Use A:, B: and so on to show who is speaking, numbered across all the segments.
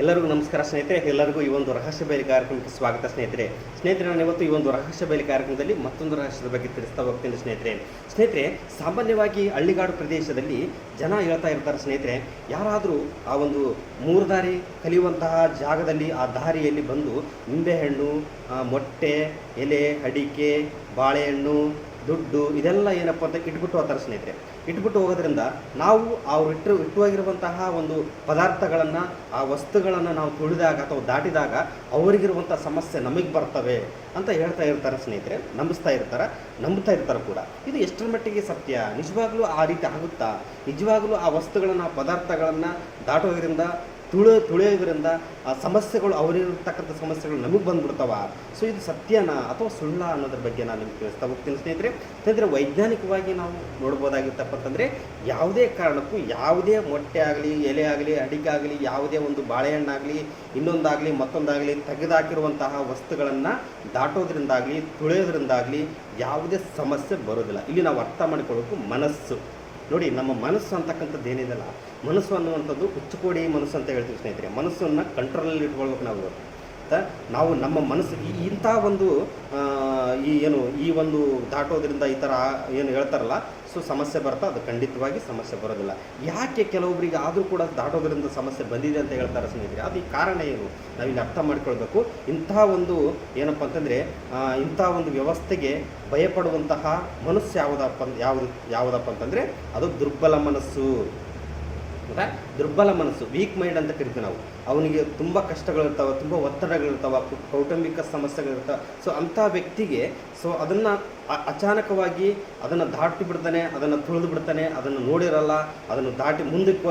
A: ಎಲ್ಲರಿಗೂ ನಮಸ್ಕಾರ ಸ್ನೇಹಿತರೆ. ಎಲ್ಲರಿಗೂ ಈ ಒಂದು ರಹಸ್ಯ ಬಯಲು ಕಾರ್ಯಕ್ರಮಕ್ಕೆ ಸ್ವಾಗತ ಸ್ನೇಹಿತರೆ ನಾನು ಇವತ್ತು ಈ ಒಂದು ರಹಸ್ಯ ಬಯಲು ಕಾರ್ಯಕ್ರಮದಲ್ಲಿ ಮತ್ತೊಂದು ರಹಸ್ಯದ ಬಗ್ಗೆ ತಿಳಿಸ್ತಾ ಹೋಗ್ತೀನಿ ಸ್ನೇಹಿತರೆ. ಸಾಮಾನ್ಯವಾಗಿ ಹಳ್ಳಿಗಾಡು ಪ್ರದೇಶದಲ್ಲಿ ಜನ ಹೇಳ್ತಾ ಇರ್ತಾರೆ ಸ್ನೇಹಿತರೆ, ಯಾರಾದರೂ ಆ ಒಂದು ಮೂರು ದಾರಿ ಕಲಿಯುವಂತಹ ಜಾಗದಲ್ಲಿ ಆ ದಾರಿಯಲ್ಲಿ ಬಂದು ನಿಂಬೆಹಣ್ಣು, ಮೊಟ್ಟೆ, ಎಲೆ, ಅಡಿಕೆ, ಬಾಳೆಹಣ್ಣು, ದುಡ್ಡು ಇದೆಲ್ಲ ಏನಪ್ಪ ಅಂತ ಇಟ್ಬಿಟ್ಟು ಹೋಗ್ತಾರೆ ಸ್ನೇಹಿತರೆ. ಇಟ್ಬಿಟ್ಟು ಹೋಗೋದ್ರಿಂದ ನಾವು ಅವ್ರು ಇಟ್ಟು ಹೋಗಿರುವಂತಹ ಒಂದು ಪದಾರ್ಥಗಳನ್ನು, ಆ ವಸ್ತುಗಳನ್ನು ನಾವು ತುಳಿದಾಗ ಅಥವಾ ದಾಟಿದಾಗ ಅವರಿಗಿರುವಂಥ ಸಮಸ್ಯೆ ನಮಗೆ ಬರ್ತವೆ ಅಂತ ಹೇಳ್ತಾ ಇರ್ತಾರೆ ಸ್ನೇಹಿತರೆ. ನಂಬ್ತಾ ಇರ್ತಾರೆ ಕೂಡ. ಇದು ಎಷ್ಟರ ಮಟ್ಟಿಗೆ ಸತ್ಯ? ನಿಜವಾಗ್ಲೂ ಆ ರೀತಿ ಆಗುತ್ತಾ? ನಿಜವಾಗ್ಲೂ ಆ ವಸ್ತುಗಳನ್ನು, ಪದಾರ್ಥಗಳನ್ನು ದಾಟೋದ್ರಿಂದ ತುಳಿಯೋದ್ರಿಂದ ಆ ಸಮಸ್ಯೆಗಳು, ಅವರಿರ್ತಕ್ಕಂಥ ಸಮಸ್ಯೆಗಳು ನಮಗೆ ಬಂದ್ಬಿಡ್ತಾವ? ಸೊ ಇದು ಸತ್ಯನಾ ಅಥವಾ ಸುಳ್ಳ ಅನ್ನೋದ್ರ ಬಗ್ಗೆ ನಾನು ನಿಮ್ಗೆ ತಿಳಿಸ್ತಾ ಹೋಗ್ತೀನಿ ಸ್ನೇಹಿತರೆ. ವೈಜ್ಞಾನಿಕವಾಗಿ ನಾವು ನೋಡ್ಬೋದಾಗಿತ್ತಪ್ಪ ಅಂತಂದರೆ, ಯಾವುದೇ ಕಾರಣಕ್ಕೂ ಯಾವುದೇ ಮೊಟ್ಟೆ ಆಗಲಿ, ಎಲೆ ಆಗಲಿ, ಅಡಿಕೆ ಆಗಲಿ, ಯಾವುದೇ ಒಂದು ಬಾಳೆಹಣ್ಣಾಗಲಿ, ಇನ್ನೊಂದಾಗಲಿ ಮತ್ತೊಂದಾಗಲಿ ತೆಗೆದಾಕಿರುವಂತಹ ವಸ್ತುಗಳನ್ನು ದಾಟೋದ್ರಿಂದಾಗಲಿ ತುಳಿಯೋದ್ರಿಂದಾಗಲಿ ಯಾವುದೇ ಸಮಸ್ಯೆ ಬರೋದಿಲ್ಲ. ಇಲ್ಲಿ ನಾವು ಅರ್ಥ ಮಾಡಿಕೊಳ್ಳಬೇಕು ಮನಸ್ಸು. ನೋಡಿ, ನಮ್ಮ ಮನಸ್ಸು ಅಂತಕ್ಕಂಥದ್ದು ಏನಿದೆಯಲ್ಲ, ಮನಸ್ಸು ಅನ್ನುವಂಥದ್ದು ಹುಚ್ಚುಕೋಡಿ ಮನಸ್ಸು ಅಂತ ಹೇಳ್ತೀವಿ ಸ್ನೇಹಿತರೆ. ಮನಸ್ಸನ್ನು ಕಂಟ್ರೋಲಲ್ಲಿ ಇಟ್ಕೊಳ್ಬೇಕು ನಾವು ನಮ್ಮ ಮನಸ್ಸು ಇಂಥ ಒಂದು ಈ ಒಂದು ದಾಟೋದ್ರಿಂದ ಈ ಥರ ಏನು ಹೇಳ್ತಾರಲ್ಲ, ಸೊ ಸಮಸ್ಯೆ ಬರ್ತಾ, ಅದು ಖಂಡಿತವಾಗಿ ಸಮಸ್ಯೆ ಬರೋದಿಲ್ಲ. ಯಾಕೆ ಕೆಲವೊಬ್ಬರಿಗೆ ಆದರೂ ಕೂಡ ದಾಟೋದ್ರಿಂದ ಸಮಸ್ಯೆ ಬಂದಿದೆ ಅಂತ ಹೇಳ್ತಾರೆ ಸ್ನೇಹಿತರೆ? ಅದು ಈ ಕಾರಣ ಏನು ನಾವಿಲ್ಲಿ ಅರ್ಥ ಮಾಡ್ಕೊಳ್ಬೇಕು. ಇಂಥ ಒಂದು ಏನಪ್ಪ ಅಂತಂದರೆ, ಇಂಥ ಒಂದು ವ್ಯವಸ್ಥೆಗೆ ಭಯಪಡುವಂತಹ ಮನಸ್ಸು ಯಾವುದಪ್ಪ ಅಂತಂದರೆ ಅದು ದುರ್ಬಲ ಮನಸ್ಸು. ದುರ್ಬಲ ಮನಸ್ಸು, ವೀಕ್ ಮೈಂಡ್ ಅಂತ ಕರಿತೀವಿ ನಾವು. ಅವನಿಗೆ ತುಂಬ ಕಷ್ಟಗಳಿರ್ತಾವೆ, ತುಂಬ ಒತ್ತಡಗಳಿರ್ತಾವೆ, ಕೌಟುಂಬಿಕ ಸಮಸ್ಯೆಗಳಿರ್ತಾವೆ. ಸೊ ಅಂಥ ವ್ಯಕ್ತಿಗೆ ಅದನ್ನು ಅಚಾನಕವಾಗಿ ಅದನ್ನು ದಾಟಿ ಬಿಡ್ತಾನೆ, ಅದನ್ನು ತುಳಿದು ಬಿಡ್ತಾನೆ, ಅದನ್ನು ನೋಡಿರಲ್ಲ, ಅದನ್ನು ದಾಟಿ ಮುಂದಕ್ಕೆ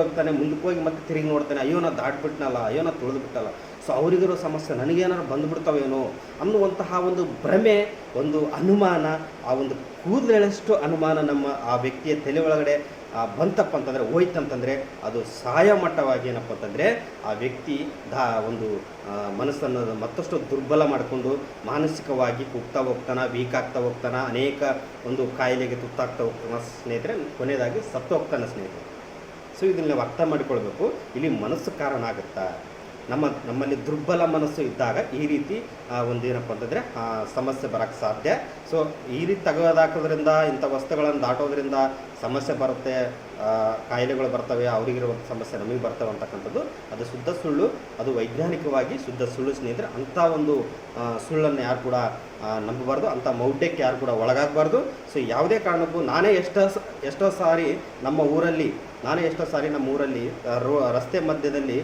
A: ಹೋಗಿ ಮತ್ತೆ ತಿರುಗಿ ನೋಡ್ತಾನೆ, ಅಯ್ಯೋ ನಾ ದಾಟಿಬಿಟ್ನಲ್ಲ, ಅಯ್ಯೋ ನಾ ತುಳಿದು ಬಿಟ್ಟಲ್ಲ, ಸೊ ಅವರಿಗಿರೋ ಸಮಸ್ಯೆ ನನಗೇನಾದ್ರು ಬಂದುಬಿಡ್ತಾವೇನೋ ಅನ್ನುವಂತಹ ಒಂದು ಭ್ರಮೆ, ಒಂದು ಅನುಮಾನ, ಆ ಒಂದು ಕೂದಲೆಳಷ್ಟು ಅನುಮಾನ ನಮ್ಮ ಆ ವ್ಯಕ್ತಿಯ ತಲೆ ಒಳಗಡೆ ಬಂತಪ್ಪ ಅಂತಂದರೆ, ಹೋಯ್ತಂತಂದರೆ ಅದು ಸಾಯಮಟ್ಟವಾಗಿ ಏನಪ್ಪ ಅಂತಂದರೆ ಆ ವ್ಯಕ್ತಿ ಒಂದು ಮನಸ್ಸನ್ನು ಮತ್ತಷ್ಟು ದುರ್ಬಲ ಮಾಡಿಕೊಂಡು ಮಾನಸಿಕವಾಗಿ ಕುಗ್ತಾ ಹೋಗ್ತಾನೆ, ವೀಕ್ ಆಗ್ತಾ ಹೋಗ್ತಾನೆ, ಅನೇಕ ಒಂದು ಕಾಯಿಲೆಗೆ ತುತ್ತಾಗ್ತಾ ಹೋಗ್ತಾನೆ ಸ್ನೇಹಿತರೆ. ಕೊನೆಯದಾಗಿ ಸತ್ತು ಹೋಗ್ತಾನೆ ಸ್ನೇಹಿತರೆ. ಸೊ ಇದನ್ನು ನಾವು ಅರ್ಥ ಮಾಡಿಕೊಳ್ಬೇಕು. ಇಲ್ಲಿ ಮನಸ್ಸು ಕಾರಣ ಆಗುತ್ತಾ? ನಮ್ಮಲ್ಲಿ ದುರ್ಬಲ ಮನಸ್ಸು ಇದ್ದಾಗ ಈ ರೀತಿ ಒಂದು ಏನಪ್ಪ ಅಂತಂದರೆ ಸಮಸ್ಯೆ ಬರೋಕ್ಕೆ ಸಾಧ್ಯ. ಸೊ ಈ ರೀತಿ ತೆಗೆದಾಕೋದ್ರಿಂದ, ಇಂಥ ವಸ್ತುಗಳನ್ನು ದಾಟೋದ್ರಿಂದ ಸಮಸ್ಯೆ ಬರುತ್ತೆ, ಕಾಯಿಲೆಗಳು ಬರ್ತವೆ, ಅವರಿಗಿರುವಂಥ ಸಮಸ್ಯೆ ನಮಗೆ ಬರ್ತವೆ ಅಂತಕ್ಕಂಥದ್ದು ಅದು ಶುದ್ಧ ಸುಳ್ಳು. ಅದು ವೈಜ್ಞಾನಿಕವಾಗಿ ಶುದ್ಧ ಸುಳ್ಳು ಸ್ನೇಹಿತರೆ. ಅಂಥ ಒಂದು ಸುಳ್ಳನ್ನು ಯಾರು ಕೂಡ ನಂಬಬಾರ್ದು, ಅಂಥ ಮೌಢ್ಯಕ್ಕೆ ಯಾರು ಕೂಡ ಒಳಗಾಗಬಾರ್ದು. ಸೊ ಯಾವುದೇ ಕಾರಣಕ್ಕೂ ನಾನೇ ಎಷ್ಟೋ ಸಾರಿ ನಮ್ಮ ಊರಲ್ಲಿ ರಸ್ತೆ ಮಧ್ಯದಲ್ಲಿ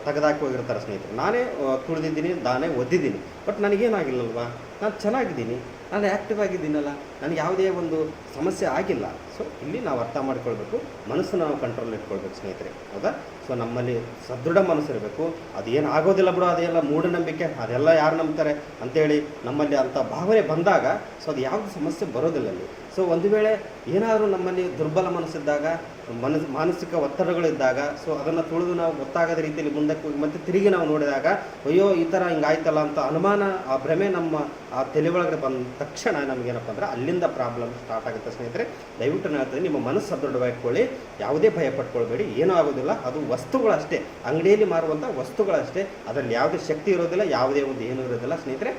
A: ತೆಗೆದಾಕಿ ಹೋಗಿರ್ತಾರೆ ಸ್ನೇಹಿತರೆ. ನಾನೇ ತುಳಿದಿದ್ದೀನಿ, ನಾನೇ ಒದ್ದಿದ್ದೀನಿ, ಬಟ್ ನನಗೇನಾಗಿಲ್ಲಲ್ವಾ, ನಾನು ಚೆನ್ನಾಗಿದ್ದೀನಿ, ನಾನು ಆ್ಯಕ್ಟಿವ್ ಆಗಿದ್ದೀನಲ್ಲ, ನನಗೆ ಯಾವುದೇ ಒಂದು ಸಮಸ್ಯೆ ಆಗಿಲ್ಲ. ಸೊ ಇಲ್ಲಿ ನಾವು ಅರ್ಥ ಮಾಡ್ಕೊಳ್ಬೇಕು, ಮನಸ್ಸನ್ನು ನಾವು ಕಂಟ್ರೋಲ್ ಇಟ್ಕೊಳ್ಬೇಕು ಸ್ನೇಹಿತರೆ, ಹೌದಾ? ಸೊ ನಮ್ಮಲ್ಲಿ ಸದೃಢ ಮನಸ್ಸು ಇರಬೇಕು. ಅದೇನು ಆಗೋದಿಲ್ಲ ಬಿಡು, ಅದೆಲ್ಲ ಮೂಢನಂಬಿಕೆ, ಅದೆಲ್ಲ ಯಾರು ನಂಬ್ತಾರೆ ಅಂತೇಳಿ ನಮ್ಮಲ್ಲಿ ಅಂಥ ಭಾವನೆ ಬಂದಾಗ ಸೊ ಅದು ಯಾವುದು ಸಮಸ್ಯೆ ಬರೋದಿಲ್ಲ ಅಲ್ಲಿ. ಸೊ ಒಂದು ವೇಳೆ ಏನಾದರೂ ನಮ್ಮಲ್ಲಿ ದುರ್ಬಲ ಮನಸ್ಸಿದ್ದಾಗ, ಮಾನಸಿಕ ಒತ್ತಡಗಳಿದ್ದಾಗ, ಸೊ ಅದನ್ನು ತುಳಿದು ನಾವು ಗೊತ್ತಾಗದ ರೀತಿಯಲ್ಲಿ ಮುಂದಕ್ಕೆ ಹೋಗಿ ಮತ್ತೆ ತಿರುಗಿ ನಾವು ನೋಡಿದಾಗ, ಅಯ್ಯೋ ಈ ಥರ ಹಿಂಗಾಯ್ತಲ್ಲ ಅಂತ ಅನುಮಾನ, ಆ ಭ್ರಮೆ ನಮ್ಮ ಆ ತಲೆ ಒಳಗಡೆ ಬಂದ ತಕ್ಷಣ ನಮಗೇನಪ್ಪ ಅಂದರೆ ಅಲ್ಲಿಂದ ಪ್ರಾಬ್ಲಮ್ ಸ್ಟಾರ್ಟ್ ಆಗುತ್ತೆ ಸ್ನೇಹಿತರೆ. ದಯವಿಟ್ಟು ನಾನು ಹೇಳ್ತೀನಿ, ನಿಮ್ಮ ಮನಸ್ಸು ಸದೃಢವಾಗಿಟ್ಕೊಳ್ಳಿ, ಯಾವುದೇ ಭಯ ಪಟ್ಕೊಳ್ಬೇಡಿ, ಏನೂ ಆಗೋದಿಲ್ಲ. ಅದು ವಸ್ತುಗಳಷ್ಟೇ, ಅಂಗಡಿಯಲ್ಲಿ ಮಾರುವಂಥ ವಸ್ತುಗಳಷ್ಟೇ, ಅದರಲ್ಲಿ ಯಾವುದೇ ಶಕ್ತಿ ಇರೋದಿಲ್ಲ, ಯಾವುದೇ ಒಂದು ಏನೂ ಇರೋದಿಲ್ಲ ಸ್ನೇಹಿತರೆ.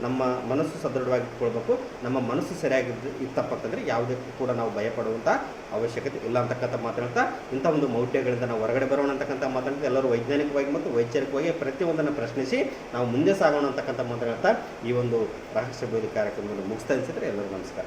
A: ನಮ್ಮ ಮನಸ್ಸು ಸದೃಢವಾಗಿಟ್ಕೊಳ್ಬೇಕು. ನಮ್ಮ ಮನಸ್ಸು ಇತ್ತಪ್ಪ ಅಂತಂದರೆ ಯಾವುದಕ್ಕೂ ಕೂಡ ನಾವು ಭಯಪಡುವಂಥ ಅವಶ್ಯಕತೆ ಇಲ್ಲ ಅಂತಕ್ಕಂಥ ಮಾತಾಡ್ತಾ, ಇಂಥ ಒಂದು ಮೌಢ್ಯಗಳಿಂದ ನಾವು ಹೊರಗಡೆ ಬರೋಣ ಅಂತಕ್ಕಂಥ ಮಾತಾಡ್ತಾ, ಎಲ್ಲರೂ ವೈಜ್ಞಾನಿಕವಾಗಿ ಮತ್ತು ವೈಚಾರಿಕವಾಗಿ ಪ್ರತಿಯೊಂದನ್ನು ಪ್ರಶ್ನಿಸಿ ನಾವು ಮುಂದೆ ಸಾಗೋಣ ಅಂತಕ್ಕಂಥ ಮಾತಾಡ್ತಾ ಈ ಒಂದು ರಹಸ್ಯ ಬಯಲು ಕಾರ್ಯಕ್ರಮವನ್ನು ಮುಗಿಸ್ತಾ ಅನಿಸಿದ್ರೆ ಎಲ್ಲರಿಗೂ ನಮಸ್ಕಾರ.